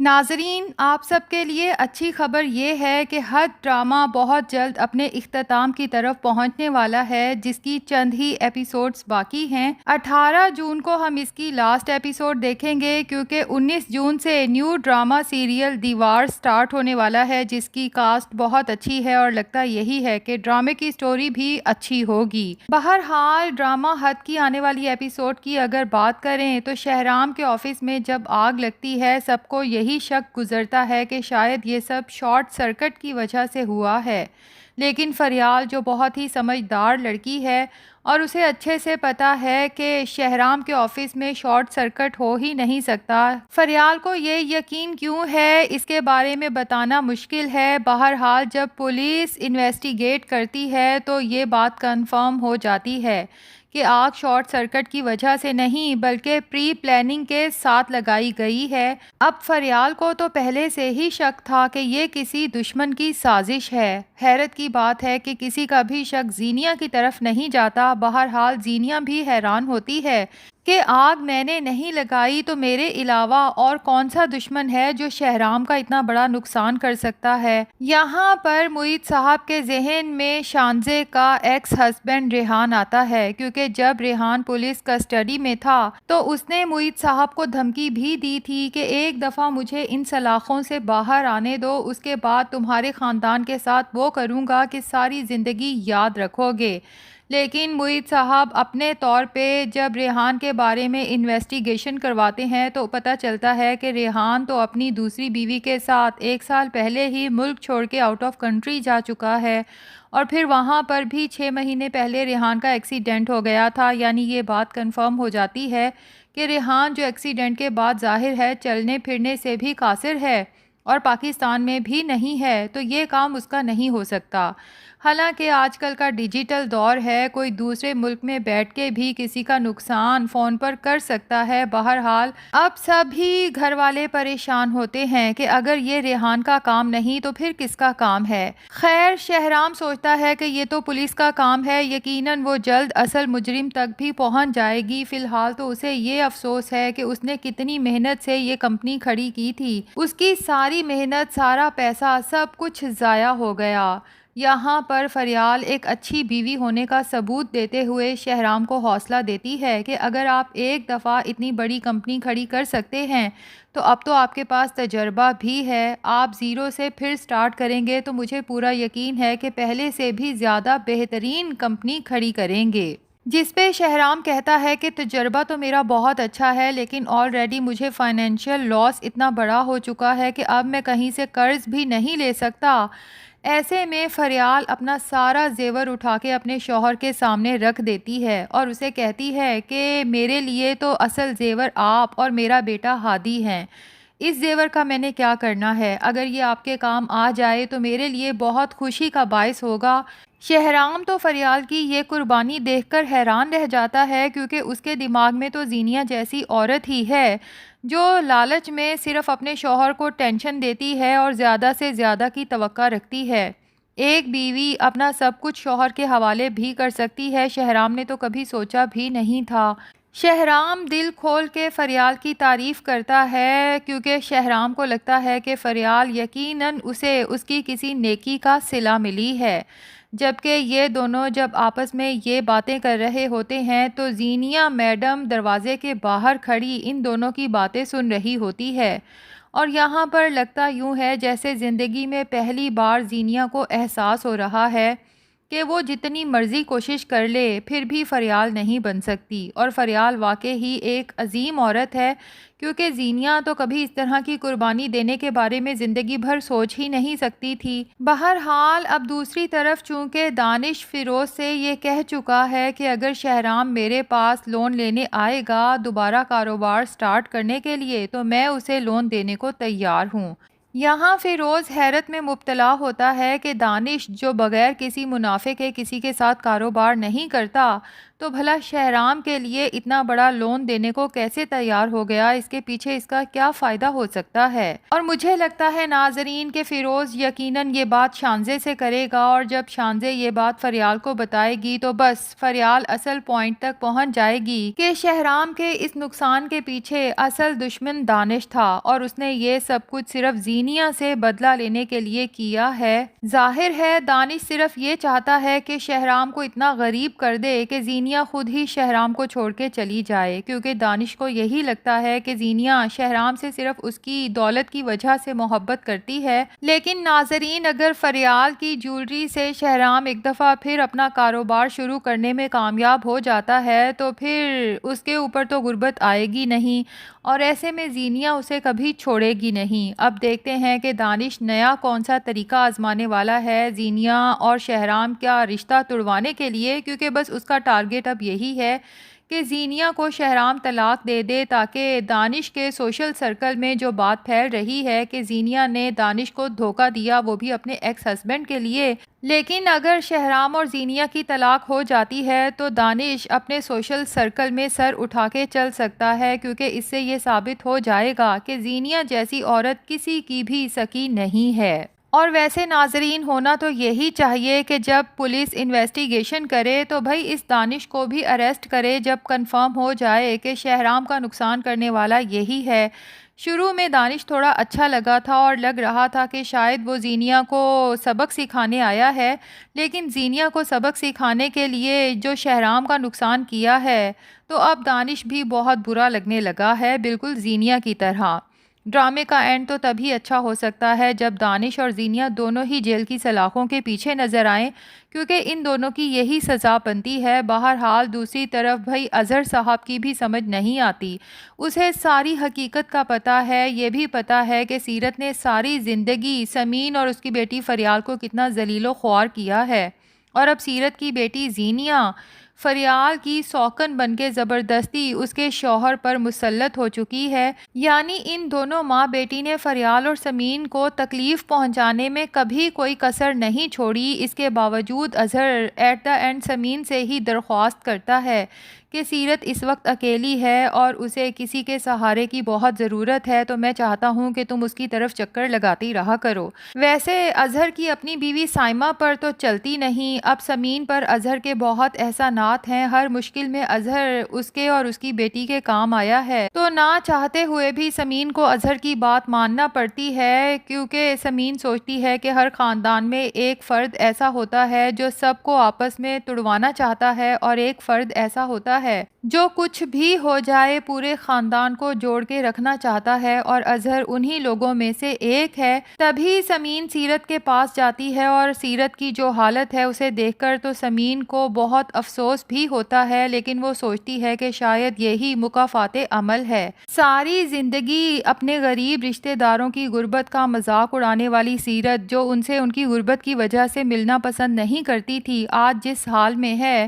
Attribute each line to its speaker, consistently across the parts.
Speaker 1: ناظرین، آپ سب کے لیے اچھی خبر یہ ہے کہ حد ڈرامہ بہت جلد اپنے اختتام کی طرف پہنچنے والا ہے، جس کی چند ہی ایپیسوڈز باقی ہیں۔ 18 جون کو ہم اس کی لاسٹ ایپیسوڈ دیکھیں گے، کیونکہ 19 جون سے نیو ڈرامہ سیریل دی وار سٹارٹ ہونے والا ہے، جس کی کاسٹ بہت اچھی ہے اور لگتا یہی ہے کہ ڈرامے کی سٹوری بھی اچھی ہوگی۔ بہرحال ڈرامہ حد کی آنے والی ایپیسوڈ کی اگر بات کریں تو شہرام کے آفس میں جب آگ لگتی ہے، سب کو یہی شک گزرتا ہے کہ شاید یہ سب شارٹ سرکٹ کی وجہ سے ہوا ہے، لیکن فریال جو بہت ہی سمجھدار لڑکی ہے اور اسے اچھے سے پتا ہے کہ شہرام کے آفس میں شارٹ سرکٹ ہو ہی نہیں سکتا۔ فریال کو یہ یقین کیوں ہے اس کے بارے میں بتانا مشکل ہے۔ بہرحال جب پولیس انویسٹیگیٹ کرتی ہے تو یہ بات کنفرم ہو جاتی ہے کہ آگ شارٹ سرکٹ کی وجہ سے نہیں بلکہ پری پلاننگ کے ساتھ لگائی گئی ہے۔ اب فریال کو تو پہلے سے ہی شک تھا کہ یہ کسی دشمن کی سازش ہے۔ حیرت کی بات ہے کہ کسی کا بھی شک زینیا کی طرف نہیں جاتا۔ بہرحال زینیا بھی حیران ہوتی ہے کہ آگ میں نے نہیں لگائی تو میرے علاوہ اور کون سا دشمن ہے جو شہرام کا اتنا بڑا نقصان کر سکتا ہے۔ یہاں پر معید صاحب کے ذہن میں شانزے کا ایکس ہسبینڈ ریحان آتا ہے، کیونکہ جب ریحان پولیس کسٹڈی میں تھا تو اس نے معید صاحب کو دھمکی بھی دی تھی کہ ایک دفعہ مجھے ان سلاخوں سے باہر آنے دو، اس کے بعد تمہارے خاندان کے ساتھ وہ کروں گا کہ ساری زندگی یاد رکھو گے۔ لیکن معید صاحب اپنے طور پہ جب ریحان کے بارے میں انویسٹیگیشن کرواتے ہیں تو پتہ چلتا ہے کہ ریحان تو اپنی دوسری بیوی کے ساتھ 1 سال پہلے ہی ملک چھوڑ کے آؤٹ آف کنٹری جا چکا ہے، اور پھر وہاں پر بھی 6 مہینے پہلے ریحان کا ایکسیڈنٹ ہو گیا تھا۔ یعنی یہ بات کنفرم ہو جاتی ہے کہ ریحان جو ایکسیڈنٹ کے بعد ظاہر ہے چلنے پھرنے سے بھی قاصر ہے اور پاکستان میں بھی نہیں ہے، تو یہ کام اس کا نہیں ہو سکتا۔ حالانکہ آج کل کا ڈیجیٹل دور ہے، کوئی دوسرے ملک میں بیٹھ کے بھی کسی کا نقصان فون پر کر سکتا ہے۔ بہرحال اب سبھی گھر والے پریشان ہوتے ہیں کہ اگر یہ ریحان کا کام نہیں تو پھر کس کا کام ہے۔ خیر، شہرام سوچتا ہے کہ یہ تو پولیس کا کام ہے، یقیناً وہ جلد اصل مجرم تک بھی پہنچ جائے گی۔ فی الحال تو اسے یہ افسوس ہے کہ اس نے کتنی محنت سے یہ کمپنی کھڑی کی تھی، اس کی ساری محنت، سارا پیسہ، سب کچھ ضائع ہو گیا۔ یہاں پر فریال ایک اچھی بیوی ہونے کا ثبوت دیتے ہوئے شہرام کو حوصلہ دیتی ہے کہ اگر آپ ایک دفعہ اتنی بڑی کمپنی کھڑی کر سکتے ہیں تو اب تو آپ کے پاس تجربہ بھی ہے، آپ زیرو سے پھر سٹارٹ کریں گے تو مجھے پورا یقین ہے کہ پہلے سے بھی زیادہ بہترین کمپنی کھڑی کریں گے۔ جس پہ شہرام کہتا ہے کہ تجربہ تو میرا بہت اچھا ہے، لیکن آلریڈی مجھے فائنینشیل لاس اتنا بڑا ہو چکا ہے کہ اب میں کہیں سے قرض بھی نہیں لے سکتا۔ ایسے میں فریال اپنا سارا زیور اٹھا کے اپنے شوہر کے سامنے رکھ دیتی ہے اور اسے کہتی ہے کہ میرے لیے تو اصل زیور آپ اور میرا بیٹا ہادی ہیں۔ اس زیور کا میں نے کیا کرنا ہے؟ اگر یہ آپ کے کام آ جائے تو میرے لیے بہت خوشی کا باعث ہوگا۔ شہرام تو فریال کی یہ قربانی دیکھ کر حیران رہ جاتا ہے، کیونکہ اس کے دماغ میں تو زینیا جیسی عورت ہی ہے جو لالچ میں صرف اپنے شوہر کو ٹینشن دیتی ہے اور زیادہ سے زیادہ کی توقع رکھتی ہے۔ ایک بیوی اپنا سب کچھ شوہر کے حوالے بھی کر سکتی ہے، شہرام نے تو کبھی سوچا بھی نہیں تھا۔ شہرام دل کھول کے فریال کی تعریف کرتا ہے، کیونکہ شہرام کو لگتا ہے کہ فریال یقیناً اسے اس کی کسی نیکی کا صلہ ملی ہے۔ جبکہ یہ دونوں جب آپس میں یہ باتیں کر رہے ہوتے ہیں تو زینیا میڈم دروازے کے باہر کھڑی ان دونوں کی باتیں سن رہی ہوتی ہے، اور یہاں پر لگتا یوں ہے جیسے زندگی میں پہلی بار زینیا کو احساس ہو رہا ہے کہ وہ جتنی مرضی کوشش کر لے پھر بھی فریال نہیں بن سکتی، اور فریال واقعی ہی ایک عظیم عورت ہے، کیونکہ زینیا تو کبھی اس طرح کی قربانی دینے کے بارے میں زندگی بھر سوچ ہی نہیں سکتی تھی۔ بہرحال اب دوسری طرف چونکہ دانش فیروز سے یہ کہہ چکا ہے کہ اگر شہرام میرے پاس لون لینے آئے گا دوبارہ کاروبار سٹارٹ کرنے کے لیے تو میں اسے لون دینے کو تیار ہوں۔ یہاں فیروز حیرت میں مبتلا ہوتا ہے کہ دانش جو بغیر کسی منافع کے کسی کے ساتھ کاروبار نہیں کرتا تو بھلا شہرام کے لیے اتنا بڑا لون دینے کو کیسے تیار ہو گیا؟ اس کے پیچھے اس کا کیا فائدہ ہو سکتا ہے؟ اور مجھے لگتا ہے ناظرین کہ فیروز یقیناً یہ بات شانزے سے کرے گا، اور جب شانزے یہ بات فریال کو بتائے گی تو بس فریال اصل پوائنٹ تک پہنچ جائے گی کہ شہرام کے اس نقصان کے پیچھے اصل دشمن دانش تھا، اور اس نے یہ سب کچھ صرف زینیا سے بدلہ لینے کے لیے کیا ہے۔ ظاہر ہے دانش صرف یہ چاہتا ہے کہ شہرام کو اتنا غریب کر دے کہ زینیا خود ہی شہرام کو چھوڑ کے چلی جائے، کیونکہ دانش کو یہی لگتا ہے کہ زینیا شہرام سے صرف اس کی دولت کی وجہ سے محبت کرتی ہے۔ لیکن ناظرین، اگر فریال کی جیولری سے شہرام ایک دفعہ پھر اپنا کاروبار شروع کرنے میں کامیاب ہو جاتا ہے تو پھر اس کے اوپر تو غربت آئے گی نہیں، اور ایسے میں زینیا اسے کبھی چھوڑے گی نہیں۔ اب دیکھتے ہیں کہ دانش نیا کون سا طریقہ آزمانے والا ہے زینیا اور شہرام کا رشتہ توڑوانے کے لیے، کیونکہ بس اس کا ٹارگٹ اب یہی ہے کہ زینیا کو شہرام طلاق دے دے، تاکہ دانش کے سوشل سرکل میں جو بات پھیل رہی ہے کہ زینیا نے دانش کو دھوکہ دیا، وہ بھی اپنے ایکس ہسبینڈ کے لیے۔ لیکن اگر شہرام اور زینیا کی طلاق ہو جاتی ہے تو دانش اپنے سوشل سرکل میں سر اٹھا کے چل سکتا ہے، کیونکہ اس سے یہ ثابت ہو جائے گا کہ زینیا جیسی عورت کسی کی بھی سکی نہیں ہے۔ اور ویسے ناظرین، ہونا تو یہی چاہیے کہ جب پولیس انویسٹیگیشن کرے تو بھائی اس دانش کو بھی اریسٹ کرے جب کنفرم ہو جائے کہ شہرام کا نقصان کرنے والا یہی ہے۔ شروع میں دانش تھوڑا اچھا لگا تھا اور لگ رہا تھا کہ شاید وہ زینیا کو سبق سکھانے آیا ہے، لیکن زینیا کو سبق سکھانے کے لیے جو شہرام کا نقصان کیا ہے تو اب دانش بھی بہت برا لگنے لگا ہے، بالکل زینیا کی طرح۔ ڈرامے کا اینڈ تو تبھی اچھا ہو سکتا ہے جب دانش اور زینیا دونوں ہی جیل کی سلاخوں کے پیچھے نظر آئیں، کیونکہ ان دونوں کی یہی سزا بنتی ہے۔ بہرحال دوسری طرف بھائی اظہر صاحب کی بھی سمجھ نہیں آتی، اسے ساری حقیقت کا پتہ ہے، یہ بھی پتہ ہے کہ سیرت نے ساری زندگی سمین اور اس کی بیٹی فریال کو کتنا ذلیل و خوار کیا ہے، اور اب سیرت کی بیٹی زینیا فریال کی سوکن بن کے زبردستی اس کے شوہر پر مسلط ہو چکی ہے۔ یعنی ان دونوں ماں بیٹی نے فریال اور سمین کو تکلیف پہنچانے میں کبھی کوئی کسر نہیں چھوڑی۔ اس کے باوجود اظہر ایٹ دا اینڈ سمین سے ہی درخواست کرتا ہے کہ سیرت اس وقت اکیلی ہے اور اسے کسی کے سہارے کی بہت ضرورت ہے، تو میں چاہتا ہوں کہ تم اس کی طرف چکر لگاتی رہا کرو۔ ویسے اظہر کی اپنی بیوی سائمہ پر تو چلتی نہیں، اب سمین پر اظہر کے بہت احسانات ہیں، ہر مشکل میں اظہر اس کے اور اس کی بیٹی کے کام آیا ہے، تو نہ چاہتے ہوئے بھی سمین کو اظہر کی بات ماننا پڑتی ہے، کیونکہ سمین سوچتی ہے کہ ہر خاندان میں ایک فرد ایسا ہوتا ہے جو سب کو آپس میں تڑوانا چاہتا ہے، اور ایک فرد ایسا ہوتا ہے جو کچھ بھی ہو جائے پورے خاندان کو جوڑ کے رکھنا چاہتا ہے، اور اظہر انہی لوگوں میں سے ایک ہے۔ تبھی سمین سیرت کے پاس جاتی ہے، اور سیرت کی جو حالت ہے اسے دیکھ کر تو سمین کو بہت افسوس بھی ہوتا ہے، لیکن وہ سوچتی ہے کہ شاید یہی مکافات عمل ہے۔ ساری زندگی اپنے غریب رشتہ داروں کی غربت کا مذاق اڑانے والی سیرت، جو ان سے ان کی غربت کی وجہ سے ملنا پسند نہیں کرتی تھی، آج جس حال میں ہے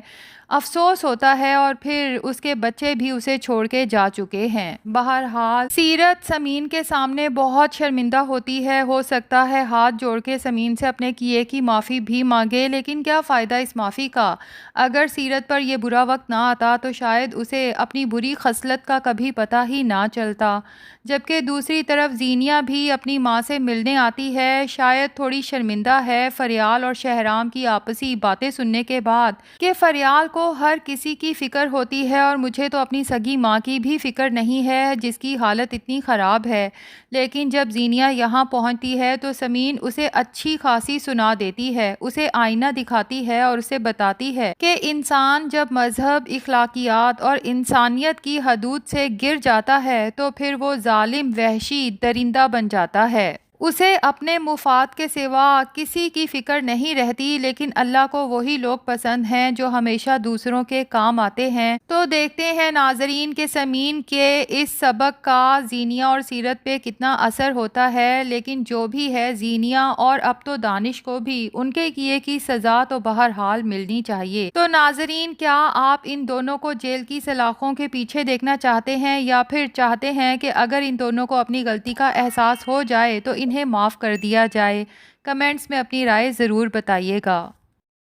Speaker 1: افسوس ہوتا ہے، اور پھر اس کے بچے بھی اسے چھوڑ کے جا چکے ہیں۔ بہرحال سیرت سمین کے سامنے بہت شرمندہ ہوتی ہے، ہو سکتا ہے ہاتھ جوڑ کے سمین سے اپنے کیے کی معافی بھی مانگے، لیکن کیا فائدہ اس معافی کا؟ اگر سیرت پر یہ برا وقت نہ آتا تو شاید اسے اپنی بری خصلت کا کبھی پتہ ہی نہ چلتا۔ جبکہ دوسری طرف زینیا بھی اپنی ماں سے ملنے آتی ہے، شاید تھوڑی شرمندہ ہے فریال اور شہرام کی آپسی باتیں سننے کے بعد کہ فریال کو ہر کسی کی فکر ہوتی ہے اور مجھے تو اپنی سگی ماں کی بھی فکر نہیں ہے جس کی حالت اتنی خراب ہے۔ لیکن جب زینیا یہاں پہنچتی ہے تو سمین اسے اچھی خاصی سنا دیتی ہے، اسے آئینہ دکھاتی ہے اور اسے بتاتی ہے کہ انسان جب مذہب، اخلاقیات اور انسانیت کی حدود سے گر جاتا ہے تو پھر وہ ظالم، وحشی، درندہ بن جاتا ہے۔ اسے اپنے مفاد کے سوا کسی کی فکر نہیں رہتی، لیکن اللہ کو وہی لوگ پسند ہیں جو ہمیشہ دوسروں کے کام آتے ہیں۔ تو دیکھتے ہیں ناظرین کہ سمین کے اس سبق کا زینیا اور سیرت پہ کتنا اثر ہوتا ہے، لیکن جو بھی ہے زینیا اور اب تو دانش کو بھی ان کے کیے کی سزا تو بہرحال ملنی چاہیے۔ تو ناظرین، کیا آپ ان دونوں کو جیل کی سلاخوں کے پیچھے دیکھنا چاہتے ہیں، یا پھر چاہتے ہیں کہ اگر ان دونوں کو اپنی غلطی کا احساس ہو جائے تو انہیں معاف کر دیا جائے؟ کمنٹس میں اپنی رائے ضرور بتائیے گا۔